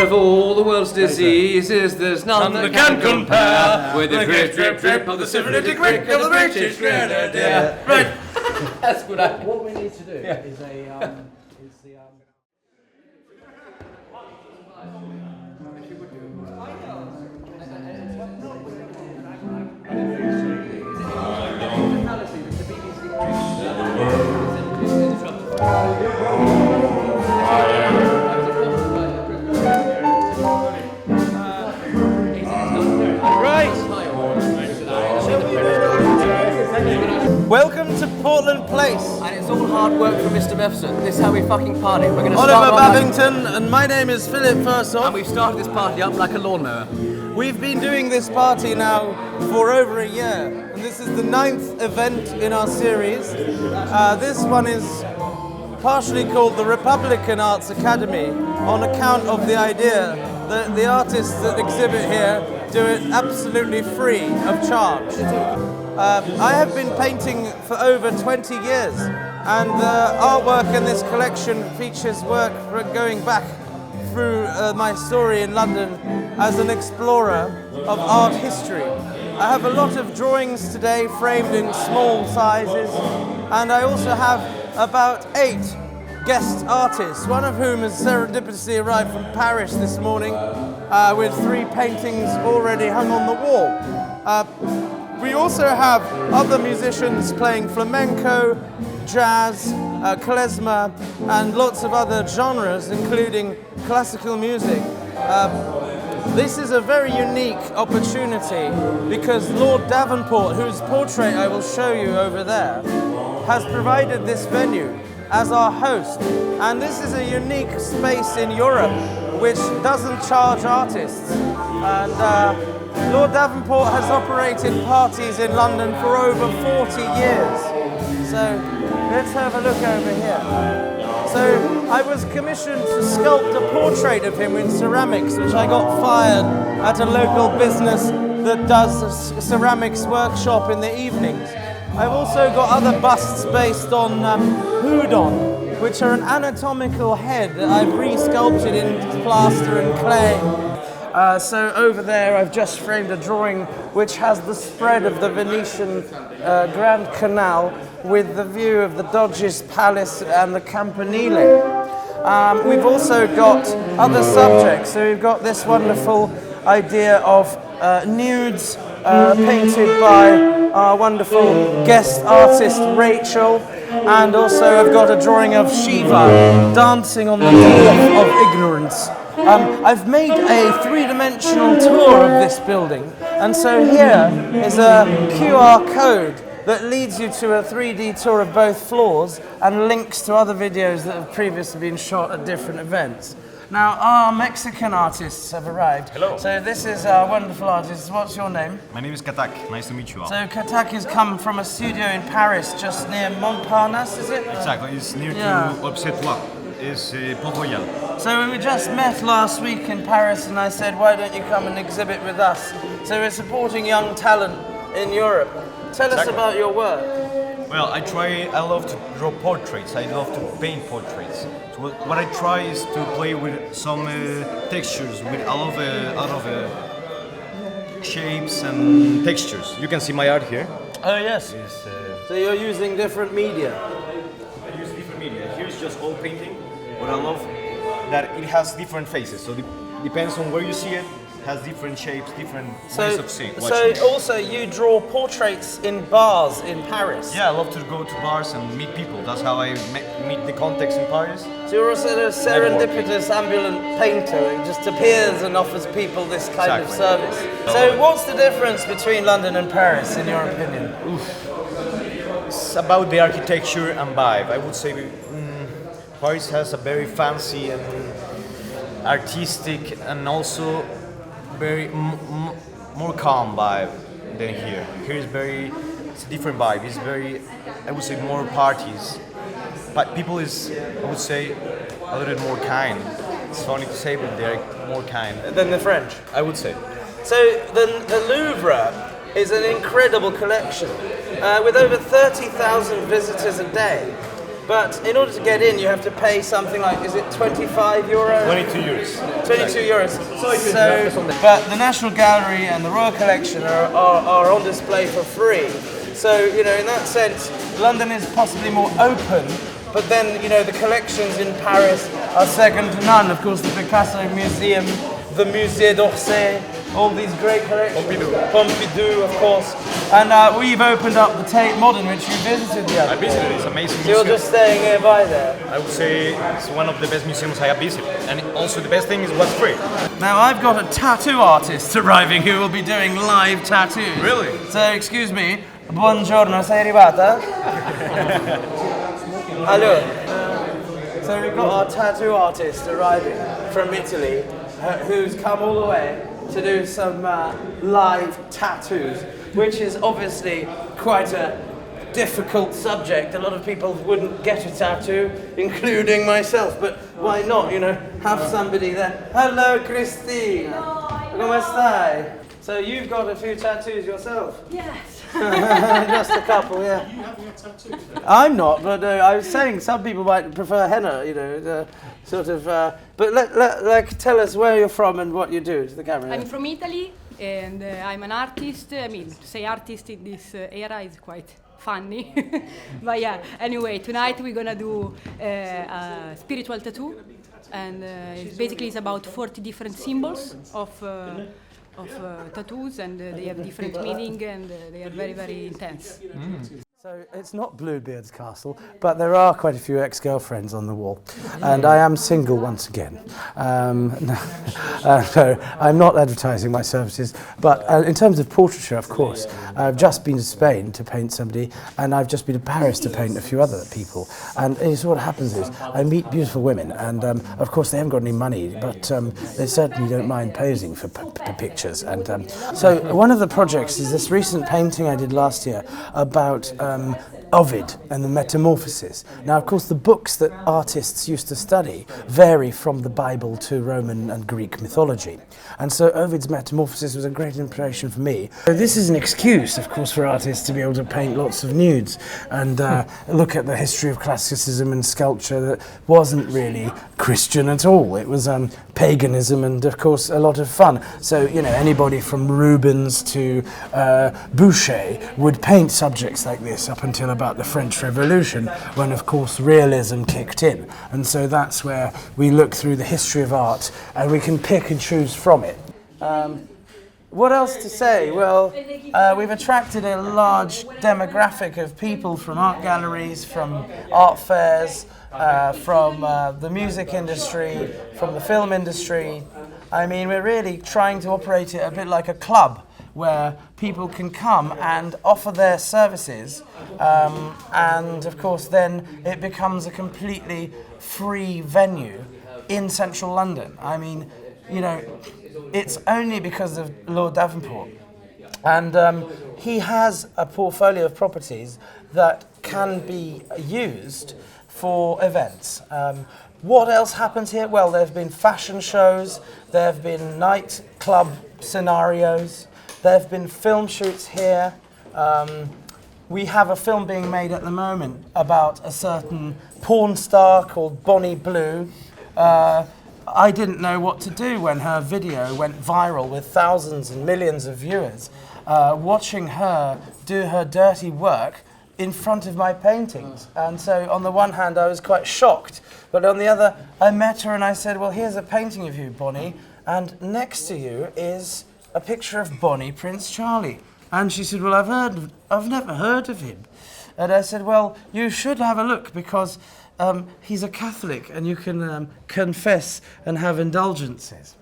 of all the world's diseases, there's none that can compare with the drip, drip, drip of the syphilitic quick of the British Grenadier. Right. That's good. What we need to do is Welcome to Portland Place. And it's all hard work from Mr. Mefson. This is how we fucking party. We're going to Oliver start Babington, and my name is Philip Fursoff. and we've started this party up like a lawnmower. We've been doing this party now for over a year, and this is the 9th event in our series. This one is partially called the Republican Arts Academy on account of the idea that the artists that exhibit here do it absolutely free of charge. I have been painting for over 20 years, and the artwork in this collection features work going back through my story in London as an explorer of art history. I have a lot of drawings today framed in small sizes, and I also have about 8 guest artists, one of whom has serendipitously arrived from Paris this morning with 3 paintings already hung on the wall. We also have other musicians playing flamenco, jazz, klezmer, and lots of other genres, including classical music. This is a very unique opportunity because Lord Davenport, whose portrait I will show you over there, has provided this venue as our host. And this is a unique space in Europe which doesn't charge artists. And Lord Davenport has operated parties in London for over 40 years. So let's have a look over here. So I was commissioned to sculpt a portrait of him in ceramics, which I got fired at a local business that does a ceramics workshop in the evenings. I've also got other busts based on houdon, which are an anatomical head that I've re-sculpted in plaster and clay. So over there I've just framed a drawing which has the spread of the Venetian Grand Canal with the view of the Doge's Palace and the Campanile. We've also got other subjects. So we've got this wonderful idea of nudes painted by our wonderful guest artist Rachel, and also I've got a drawing of Shiva dancing on the dwarf of ignorance. I've made a 3-dimensional tour of this building, and so here is a QR code that leads you to a 3D tour of both floors and links to other videos that have previously been shot at different events. Now, our Mexican artists have arrived. Hello. So this is our wonderful artist. What's your name? My name is Katak. Nice to meet you all. So Katak has come from a studio in Paris, just near Montparnasse, is it? Exactly. It's near Yeah. to Obsetois. It's Port Royal. So we just met last week in Paris, and I said, why don't you come and exhibit with us? So we're supporting young talent in Europe. Tell us Exactly. about your work. Well, I love to draw portraits. I love to paint portraits. So what I try is to play with some textures, with a lot of shapes and textures. You can see my art here. Oh yes. So you're using different media. I use different media. Here's just all painting. But I love that it has different faces. So depends on where you see it. Has different shapes, different ways of seeing. So also you draw portraits in bars in Paris. Yeah, I love to go to bars and meet people. That's how I meet the context in Paris. So you're a sort of serendipitous ambulant painter who just appears and offers people this kind of service. So what's the difference between London and Paris, in your opinion? It's about the architecture and vibe. I would say Paris has a very fancy and artistic and also very more calm vibe than here. Here it's a different vibe. It's very, I would say, more parties. But people is, I would say, a little bit more kind. It's funny to say, but they're more kind. Than the French? I would say. So the Louvre is an incredible collection with over 30,000 visitors a day. But in order to get in, you have to pay something like, is it 25 euros? 22 euros. 22 euros. So, but the National Gallery and the Royal Collection are on display for free. So, you know, in that sense, London is possibly more open, but then, you know, the collections in Paris are second to none. Of course, the Picasso Museum, the Musée d'Orsay, all these great collections. Pompidou, of course. And we've opened up the Tate Modern, which you visited the other I visited it, it's amazing So you're museum. just staying nearby there. I would say it's one of the best museums I have visited. And also the best thing is what's free. Now I've got a tattoo artist arriving who will be doing live tattoos. Really? So excuse me, buongiorno, sei arrivata? Allora, so we've got our tattoo artist arriving from Italy, who's come all the way to do some live tattoos, which is obviously quite a difficult subject. A lot of people wouldn't get a tattoo, including myself, but why not, you know, have somebody there. Hello, Cristina. Come stai? So you've got a few tattoos yourself? Yes. Just a couple, yeah. You having a tattoo? I'm not, but I was saying some people might prefer henna, you know, sort of. But like, tell us where you're from and what you do to the camera. I'm from Italy and I'm an artist. I mean, to say artist in this era is quite funny. But yeah, anyway, tonight we're gonna do a spiritual tattoo. And it's about 40 different symbols of tattoos, and they have different meaning, and they are very, very intense. So it's not Bluebeard's castle, but there are quite a few ex-girlfriends on the wall, and I am single once again. So I'm not advertising my services, but in terms of portraiture, of course, I've just been to Spain to paint somebody, and I've just been to Paris to paint a few other people. And so what happens is I meet beautiful women, and of course they haven't got any money, but they certainly don't mind posing for pictures. And so one of the projects is this recent painting I did last year about Ovid and the Metamorphoses. Now, of course, the books that artists used to study vary from the Bible to Roman and Greek mythology. And so Ovid's Metamorphoses was a great inspiration for me. So this is an excuse, of course, for artists to be able to paint lots of nudes and look at the history of classicism and sculpture that wasn't really Christian at all. It was paganism and, of course, a lot of fun. So, you know, anybody from Rubens to Boucher would paint subjects like this up until about the French Revolution, when, of course, realism kicked in. And so that's where we look through the history of art and we can pick and choose from it. What else to say? Well, we've attracted a large demographic of people from art galleries, from art fairs, from the music industry, from the film industry. I mean, we're really trying to operate it a bit like a club, where people can come and offer their services, and of course then it becomes a completely free venue in central London. I mean, you know, it's only because of Lord Davenport, and he has a portfolio of properties that can be used for events. What else happens here? Well, there have been fashion shows, there have been nightclub scenarios, there have been film shoots here. We have a film being made at the moment about a certain porn star called Bonnie Blue. I didn't know what to do when her video went viral with thousands and millions of viewers. Watching her do her dirty work in front of my paintings. And so on the one hand I was quite shocked, but on the other I met her and I said, well, here's a painting of you, Bonnie, and next to you is a picture of Bonnie Prince Charlie. And she said, well, I've never heard of him. And I said, well, you should have a look, because he's a Catholic and you can confess and have indulgences.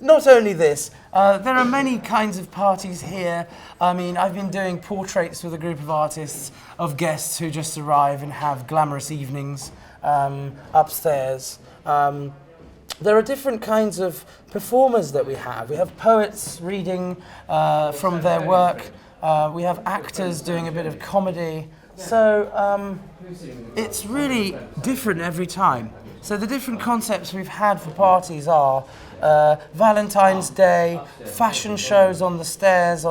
Not only this, there are many kinds of parties here. I mean, I've been doing portraits with a group of artists of guests who just arrive and have glamorous evenings upstairs. There are different kinds of performers that we have. We have poets reading from their work. We have actors doing a bit of comedy. So it's really different every time. So the different concepts we've had for parties are Valentine's Day, fashion shows on the stairs.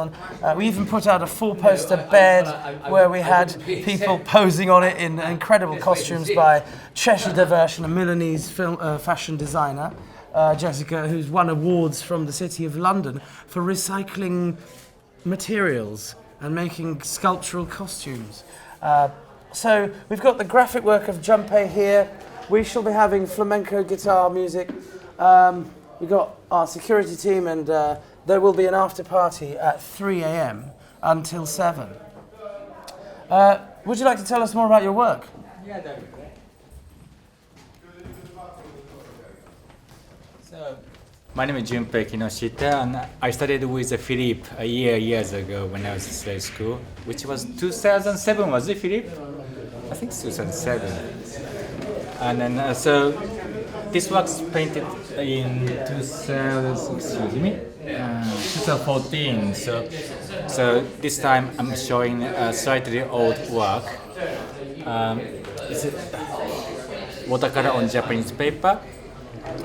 We even put out a 4-poster bed where we had people posing on it in incredible costumes by Cheshire Diversion, a Milanese fashion designer, Jessica, who's won awards from the City of London for recycling materials and making sculptural costumes. So we've got the graphic work of Junpei here. We shall be having flamenco guitar music. We've got our security team, and there will be an after party at 3 a.m. until 7. Would you like to tell us more about your work? Yeah, that'd be great. So, my name is Junpei Kinoshita, and I studied with Philippe years ago when I was in slave school, which was 2007, was it, Philippe? I think 2007. And then, so this work's painted in 2014. So this time I'm showing a slightly old work. It's watercolor on Japanese paper,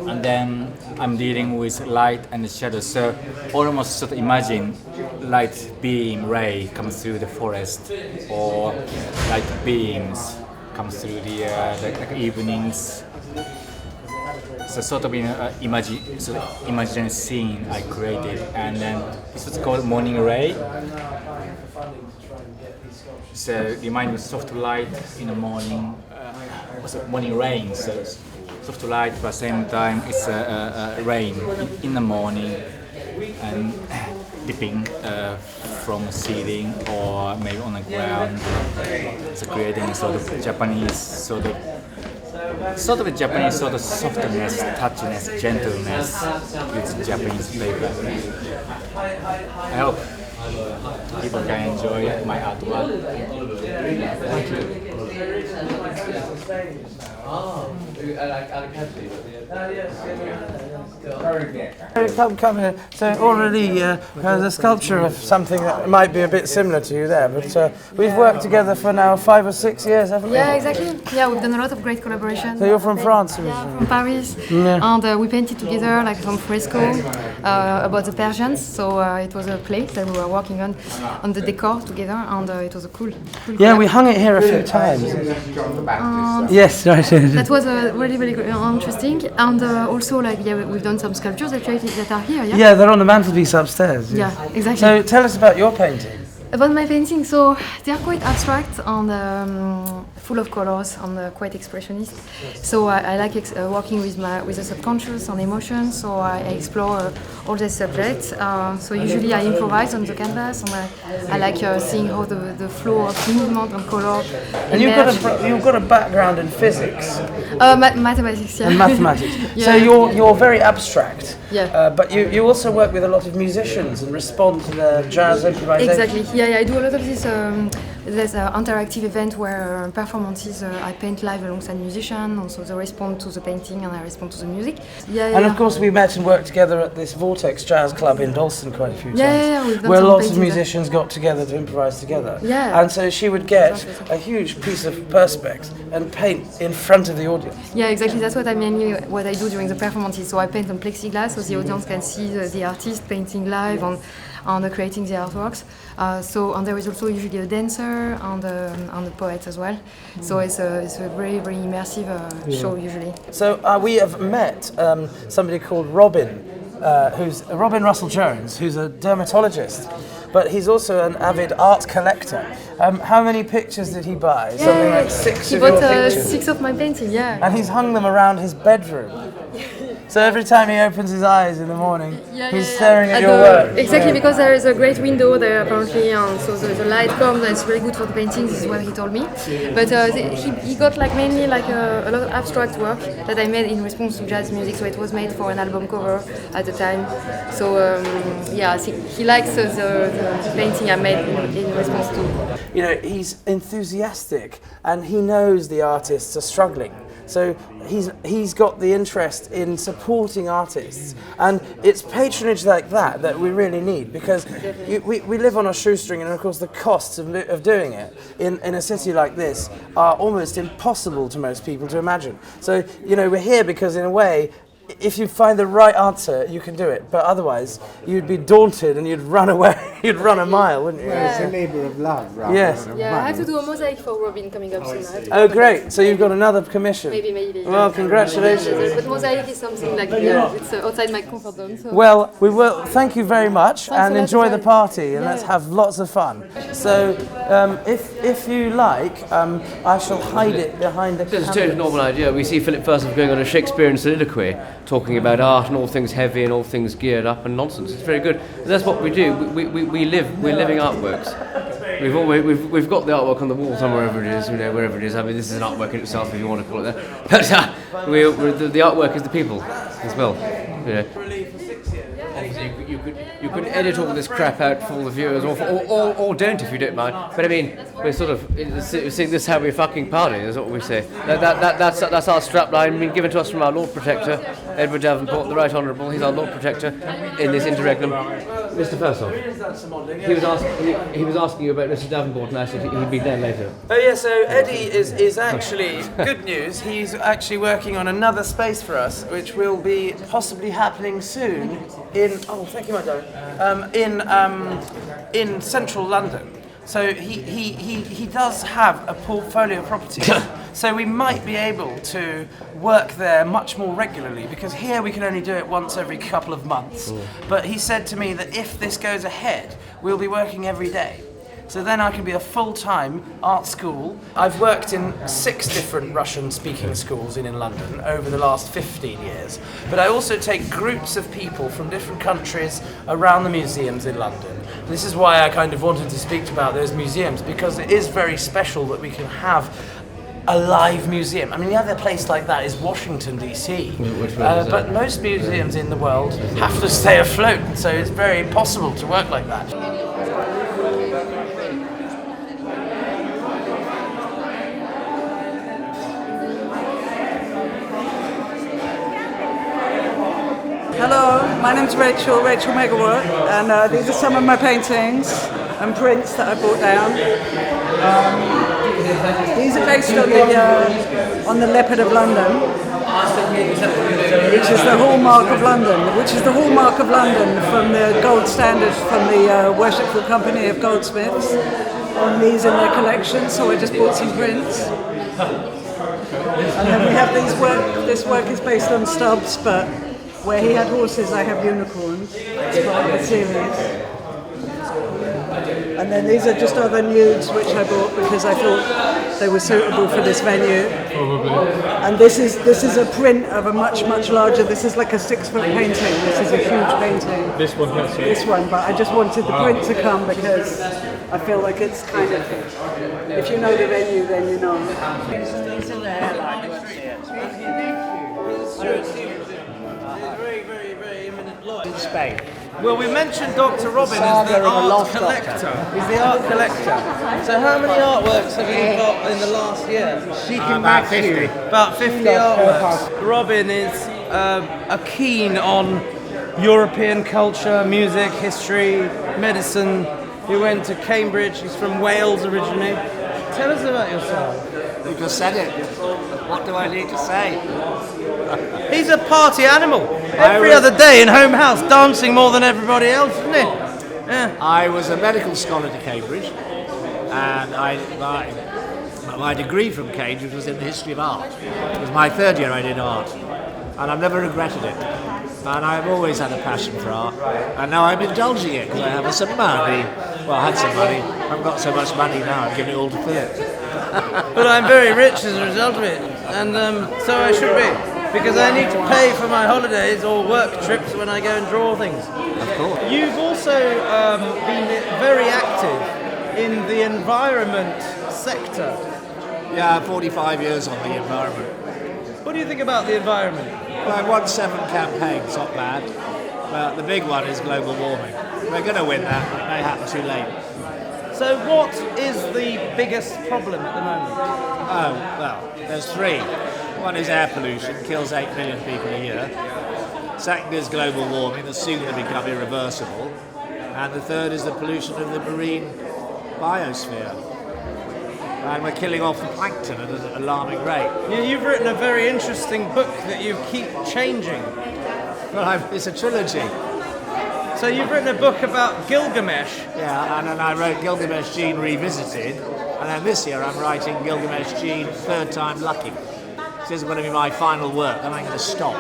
and then I'm dealing with light and shadow. So almost sort of imagine light beam ray comes through the forest, or light beams comes through the evenings. So sort of imaginary scene I created, and then this was called Morning Ray. So remind me of soft light in the morning, morning rain. So soft light, but at the same time it's rain in the morning and dipping from the ceiling or maybe on the ground. So creating sort of Japanese sort of Japanese sort of softness, touchiness, gentleness with Japanese paper. I hope people can enjoy my artwork. Thank you. Come here. So already there's a sculpture of something that might be a bit similar to you there, but we've worked together for now 5 or 6 years, haven't we? Yeah, exactly. Yeah, we've done a lot of great collaboration. So you're from France originally? Yeah, from Paris. Yeah. And we painted together like some fresco about the Persians. So it was a play that we were working on the decor together, and it was a cool yeah, we hung it here a few times. Yes, right. That was really interesting, and also like we've done some sculptures that are here. Yeah. Yeah, they're on the mantelpiece upstairs. Yeah, exactly. So tell us about your painting. About my painting, so they are quite abstract and full of colors and quite expressionist. So I like working with the subconscious and emotions. So I explore all these subjects. So usually I improvise on the canvas, and I like seeing how the flow of movement and color. And you've got a background in physics. Mathematics, yeah. And mathematics. Yeah. So you're very abstract. Yeah. But you also work with a lot of musicians and respond to their jazz improvisation. Exactly. Yeah, I do a lot of this. There's an interactive event where performances I paint live alongside musicians, and so they respond to the painting and I respond to the music. Yeah. And of course we met and worked together at this Vortex Jazz Club in Dalston quite a few times. Yeah, we've done where some lots of musicians got together to improvise together. Yeah. And so she would get a huge piece of perspex and paint in front of the audience. Yeah, exactly. That's what I do during the performances. So I paint on plexiglass so the audience can see the artist painting live and creating the artworks. And there is also usually a dancer and a poet as well. So it's a very, very immersive show usually. So we have met somebody called Robin, who's Robin Russell Jones, who's a dermatologist, but he's also an avid art collector. How many pictures did he buy? Yeah, something like 6 he of your bought pictures. 6 of my paintings, yeah. And he's hung them around his bedroom. So every time he opens his eyes in the morning, he's staring at your work. Exactly, because there is a great window there apparently, and so the light comes and it's very good for the paintings, this is what he told me. But he got like mainly like a lot of abstract work that I made in response to jazz music, so it was made for an album cover at the time. So I think he likes the painting I made in response to. You know, he's enthusiastic and he knows the artists are struggling. So he's got the interest in supporting artists, and it's patronage like that we really need, because we live on a shoestring, and of course the costs of doing it in a city like this are almost impossible to most people to imagine. So, you know, we're here because in a way, if you find the right answer, you can do it. But otherwise, you'd be daunted and you'd run away. You'd run a mile, wouldn't you? Yeah. It's a labour of love, right? Yes. Yeah, I have to do a mosaic for Robin coming up soon. Oh, great. So you've got another commission. Maybe. Well, congratulations. But mosaic is something like it's outside my comfort zone. So. Well, we will. Thank you very much, Thanks a and lot enjoy as the well. party, and let's have lots of fun. So, if you like, I shall hide it behind the It's a cabinet. totally normal idea. We see Philip Firth going on a Shakespearean soliloquy, talking about art and all things heavy and all things geared up and nonsense. It's very good. And that's what we do. We're living artworks. We've got the artwork on the wall somewhere, wherever it is. You know, wherever it is. I mean, this is an artwork in itself, if you want to call it that. But the artwork is the people as well. You know. Obviously, you could edit all this crap out for all the viewers, or don't if you don't mind. But I mean, we're sort of seeing this is how we fucking party. Is what we say. That's our strapline, been given to us from our Lord Protector, Edward Davenport, the Right Honourable. He's our Lord Protector in this interregnum. Mr. Firsthoff, he was asking you about Mr. Davenport, and I said he'd be there later. Oh yeah, so Eddie is actually, good news, he's actually working on another space for us, which will be possibly happening soon thank you, my darling, in central London. So he does have a portfolio of properties. So we might be able to work there much more regularly, because here we can only do it once every couple of months. But he said to me that if this goes ahead, we'll be working every day. So then I can be a full-time art school. I've worked in 6 different Russian-speaking schools in London over the last 15 years. But I also take groups of people from different countries around the museums in London. This is why I kind of wanted to speak about those museums, because it is very special that we can have a live museum. I mean, the other place like that is Washington, D.C. But most museums in the world have to stay afloat, so it's very impossible to work like that. Hello, my name's Rachel Megawork, and these are some of my paintings and prints that I brought down. These are based on the Leopard of London, which is the hallmark of London, from the gold standard from the Worshipful Company of Goldsmiths. On these in their collection, so I just bought some prints. And then we have this work is based on Stubbs, but where he had horses, I have unicorns. It's part of the series. And then these are just other nudes which I bought because I thought they were suitable for this venue. And this is a print of a much larger. This is like a 6-foot painting. This is a huge painting. This one has This one, but I just wanted the print to come because I feel like it's kind of. If you know the venue, then you know. In Spain. Well, we mentioned Dr. Robin as the art collector. He's the art collector. So how many artworks have you got in the last year? About 50. About 50 artworks. Robin is a keen on European culture, music, history, medicine. He went to Cambridge. He's from Wales originally. Tell us about yourself. You just said it. What do I need to say? He's a party animal. Every other day in home house, dancing more than everybody else, isn't he? Yeah. I was a medical scholar to Cambridge, and my degree from Cambridge was in the history of art. It was my 3rd year I did art, and I've never regretted it. And I've always had a passion for art, and now I'm indulging it because I have some money. Well, I had some money. I haven't got so much money now. I'm giving it all to Philip. But I'm very rich as a result of it, and so I should be. Because I need to pay for my holidays or work trips when I go and draw things. Of course. You've also been very active in the environment sector. Yeah, 45 years on the environment. What do you think about the environment? Well, I've won 7 campaigns, not bad. But the big one is global warming. We're going to win that. It may happen too late. So what is the biggest problem at the moment? Oh, well, there's 3. One is air pollution, kills 8 million people a year. Second is global warming, that's soon going to become irreversible. And the third is the pollution of the marine biosphere. And we're killing off the plankton at an alarming rate. You've written a very interesting book that you keep changing. Well, it's a trilogy. So you've written a book about Gilgamesh. Yeah, and then I wrote Gilgamesh Jean Revisited, and then this year I'm writing Gilgamesh Jean Third Time Lucky. This is going to be my final work, then I'm going to stop.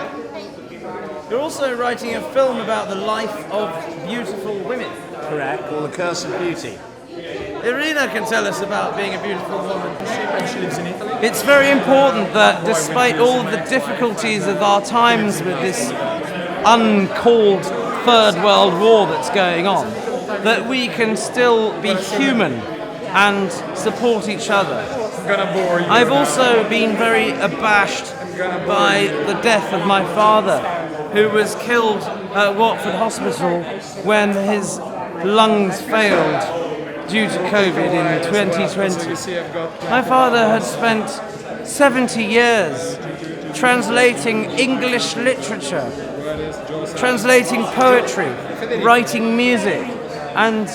You're also writing a film about the life of beautiful women. Correct, called The Curse of Beauty. Irina can tell us about being a beautiful woman. She lives in Italy. It's very important that despite all the difficulties of our times with this uncalled Third World War that's going on, that we can still be human and support each other. I've also been very abashed by the death of my father, who was killed at Watford Hospital when his lungs failed due to COVID in 2020. My father had spent 70 years translating English literature, translating poetry, writing music, and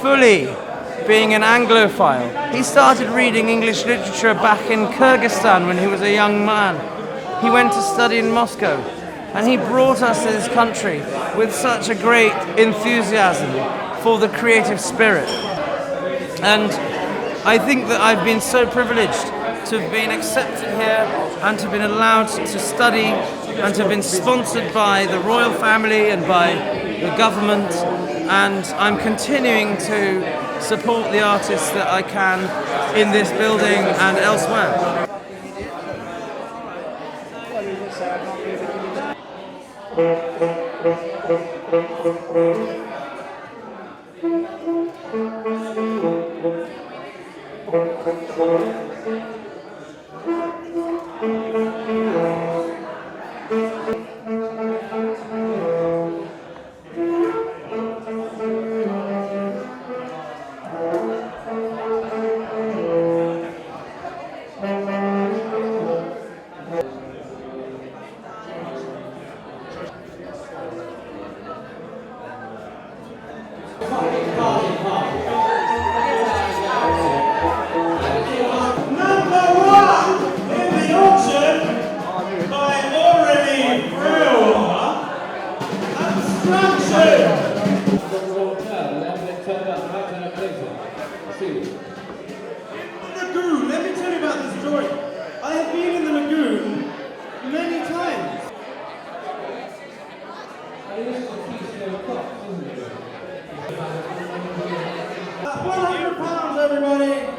fully being an Anglophile. He started reading English literature back in Kyrgyzstan when he was a young man. He went to study in Moscow, and he brought us to this country with such a great enthusiasm for the creative spirit. And I think that I've been so privileged to have been accepted here and to have been allowed to study and to have been sponsored by the royal family and by the government, and I'm continuing to support the artists that I can in this building and elsewhere. Lagoon, let me tell you about this story. I have been in the lagoon many times. £100, everybody.